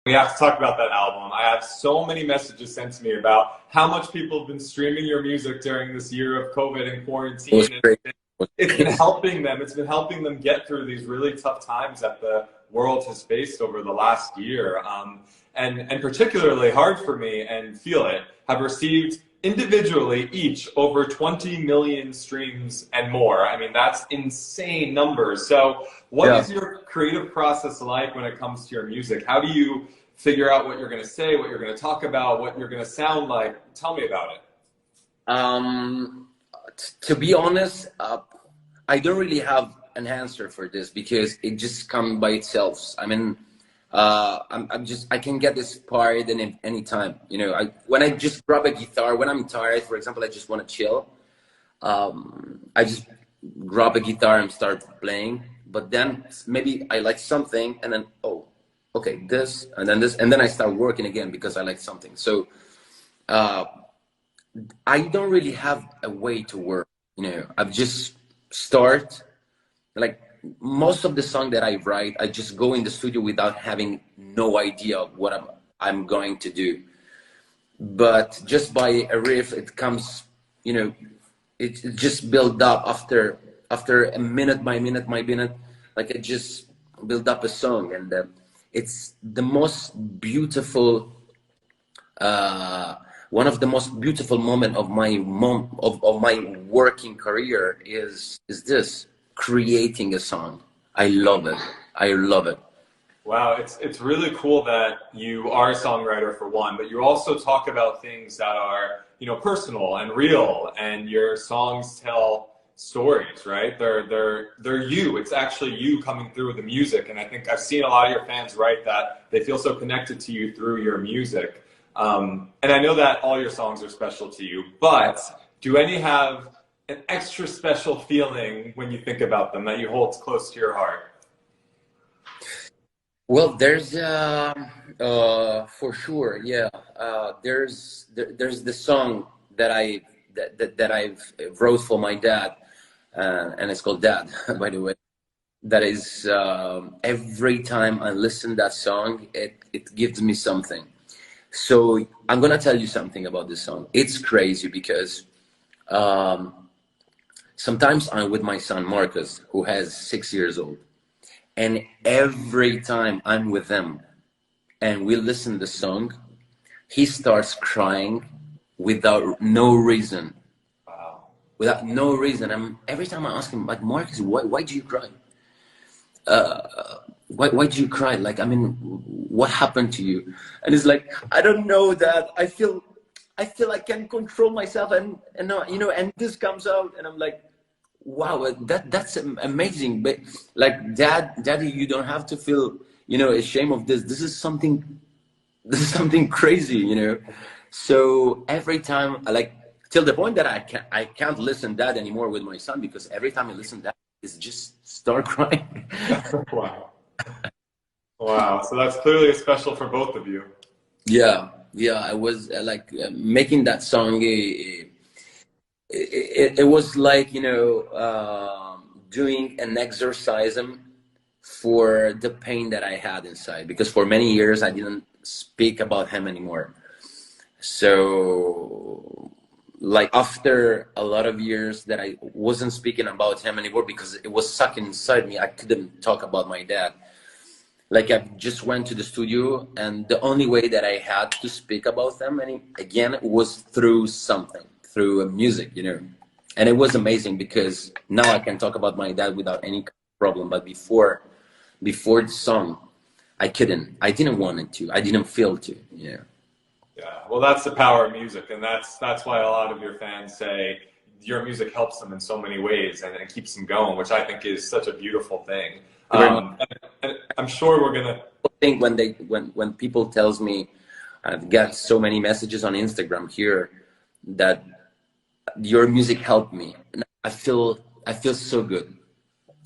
We have to talk about that album. I have so many messages sent to me about how much people have been streaming your music during this year of COVID and It was quarantine. great. It's been helping them. It's been helping them get through these really tough times that the world has faced over the last year. And particularly hard for me, and Feel It have received individually each over 20 million streams and more. I mean, that's insane numbers. So what is your creative process like when it comes to your music? How do you figure out what you're going to say, what you're going to talk about, what you're going to sound like? Tell me about it. To be honest, I don't really have an answer for this because it just comes by itself. I mean, I can get inspired any time. You know, when I just grab a guitar, when I'm tired, for example, I just want to chill. I just grab a guitar and start playing. But then maybe I like something, and then okay, this, and then this, and then I start working again because I like something. So I don't really have a way to work. You know, I just start like. Most of the song that I write, I just go in the studio without having no idea of what I'm going to do. But just by a riff, it comes, you know, it just build up after a minute by minute, like it just build up a song, and it's the most beautiful, one of the most beautiful moment of my working career is this. Creating a song. I love it. I love it. Wow, it's really cool that you are a songwriter for one, but you also talk about things that are, you know, personal and real, and your songs tell stories, right? They're you. It's actually you coming through with the music, and I think I've seen a lot of your fans write that they feel so connected to you through your music. And I know that all your songs are special to you, but do any have an extra special feeling when you think about them that you hold close to your heart? Well, there's for sure, yeah. There's the song that I've wrote for my dad, and it's called Dad, by the way. That is every time I listen to that song, it gives me something. So I'm gonna tell you something about this song. It's crazy because. Sometimes I'm with my son Marcus, who has 6 years old, and every time I'm with him and we listen to the song, he starts crying without no reason. Wow. Without no reason. Every time I ask him, like, Marcus, why do you cry? Why do you cry? Like, I mean, what happened to you? And he's like, I don't know, Dad. I feel I can control myself, and you know, and this comes out, and I'm like, wow, that's amazing. But like, Daddy, you don't have to feel, you know, ashamed of this. This is something crazy, you know. So every time, like, till the point that I can't listen that anymore with my son, because every time I listen that, it's just start crying. Wow. Wow. So that's clearly special for both of you. Yeah. I was like making that song. It was like, you know, doing an exorcism for the pain that I had inside, because for many years I didn't speak about him anymore. So like after a lot of years that I wasn't speaking about him anymore because it was sucking inside me, I couldn't talk about my dad. Like, I just went to the studio, and the only way that I had to speak about them, and again, was through something, through music, you know. And it was amazing because now I can talk about my dad without any problem. But before the song, I couldn't. I didn't want it to. I didn't feel to. Yeah. Yeah. Well, that's the power of music, and that's why a lot of your fans say your music helps them in so many ways, and it keeps them going, which I think is such a beautiful thing. And I'm sure we're gonna think when people tells me, I've got so many messages on Instagram here that your music helped me. I feel so good.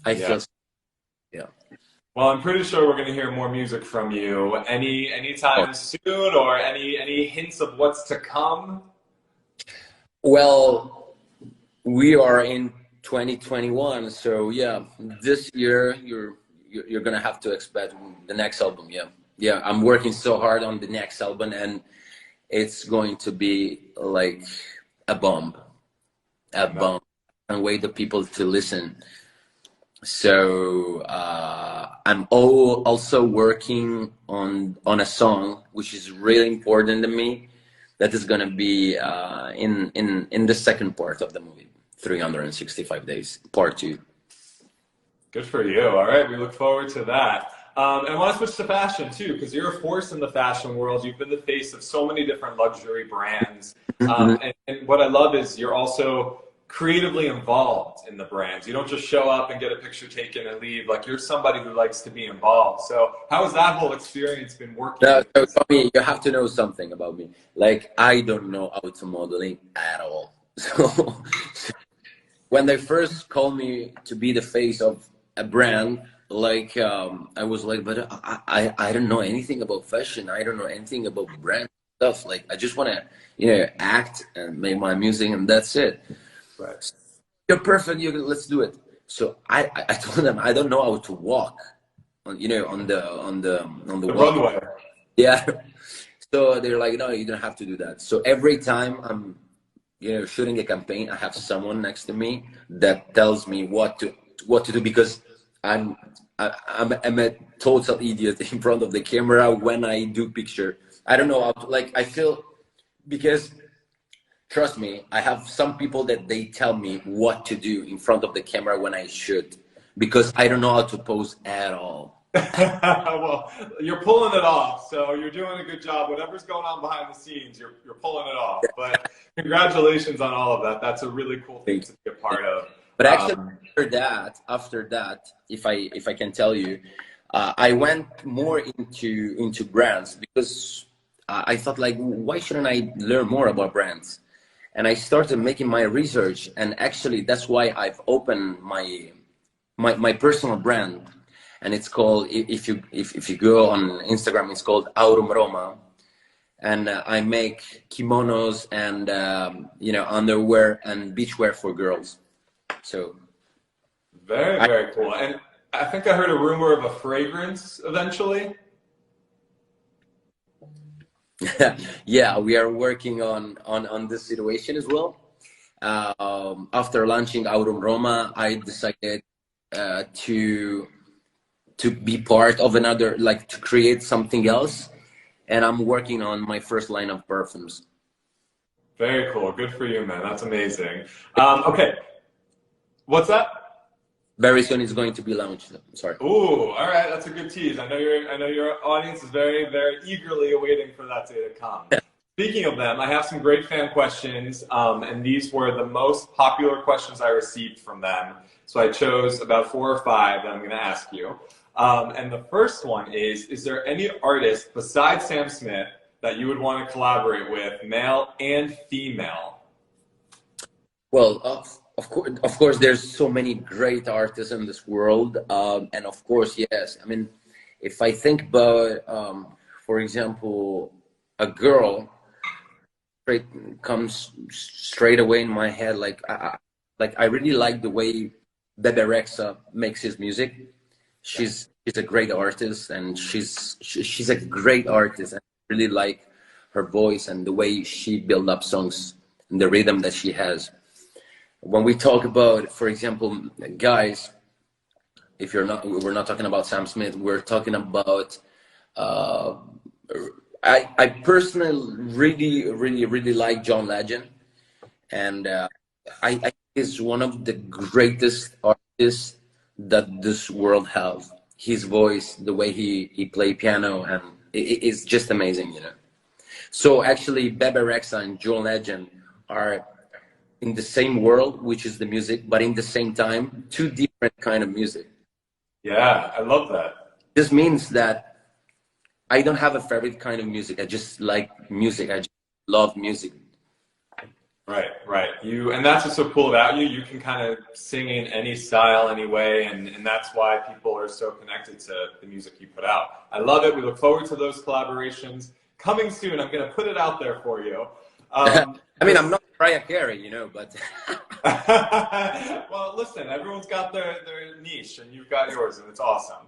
Yeah. Well, I'm pretty sure we're gonna hear more music from you anytime soon, or any hints of what's to come. Well, we are in 2021, so yeah, this year you're gonna have to expect the next album. Yeah. yeah, I'm working so hard on the next album, and it's going to be like a bomb, a bomb. And wait the people to listen. So I'm also working on a song which is really important to me. That is gonna be in the second part of the movie, 365 Days, Part 2. Good for you. All right, we look forward to that. And I want to switch to fashion too, because you're a force in the fashion world. You've been the face of so many different luxury brands. And what I love is you're also creatively involved in the brands. You don't just show up and get a picture taken and leave. Like, you're somebody who likes to be involved. So how has that whole experience been working? So Tommy, you have to know something about me. Like, I don't know how to modeling at all. So when they first called me to be the face of a brand, like I was like, but I don't know anything about fashion. I don't know anything about brand stuff. Like, I just want to act and make my music, and that's it. Right. You're perfect. Let's do it. So I told them I don't know how to walk on the runway. Yeah. So they're like, no, you don't have to do that. So every time I'm shooting a campaign, I have someone next to me that tells me what to do, because I'm a total idiot in front of the camera when I do picture. I don't know how to, like, I feel, because trust me, I have some people that they tell me what to do in front of the camera when I shoot, because I don't know how to pose at all. Well, you're pulling it off, so you're doing a good job. Whatever's going on behind the scenes, you're pulling it off. But congratulations on all of that. That's a really cool thing to be a part of. But actually, after that, if I can tell you, I went more into brands, because I thought, like, why shouldn't I learn more about brands? And I started making my research, and actually that's why I've opened my personal brand, and it's called, if you go on Instagram, it's called Aurum Roma, and I make kimonos and underwear and beachwear for girls. So very cool. And I think I heard a rumor of a fragrance eventually. Yeah, we are working on this situation as well. After launching Aurum Roma, I decided to be part of another, like, to create something else, and I'm working on my first line of perfumes. Very cool. Good for you, man. That's amazing. Okay, what's that? Very soon it's going to be launched. Sorry. Ooh, all right. That's a good tease. I know your audience is very eagerly awaiting for that day to come. Speaking of them, I have some great fan questions, and these were the most popular questions I received from them. So I chose about 4 or 5 that I'm going to ask you. And the first one is there any artist besides Sam Smith that you would want to collaborate with, male and female? Well, of course, there's so many great artists in this world, and of course, yes. I mean, if I think about, for example, a girl, comes straight away in my head. Like I really like the way Bebe Rexha makes his music. She's a great artist, and she's a great artist. And I really like her voice and the way she build up songs and the rhythm that she has. When we talk about, for example, guys, we're not talking about Sam Smith. We're talking about. I personally really like John Legend, and I think he's one of the greatest artists that this world has. His voice, the way he play piano, and it's just amazing, So actually, Bebe Rexha and John Legend are in the same world, which is the music, but in the same time, 2 different kind of music. Yeah, I love that. This means that I don't have a favorite kind of music. I just like music. I just love music. Right. And that's what's so cool about you. You can kind of sing in any style, any way, and that's why people are so connected to the music you put out. I love it. We look forward to those collaborations coming soon. I'm going to put it out there for you. I mean, I'm not Mariah Carey, but. Well, listen, everyone's got their niche, and you've got yours, and it's awesome.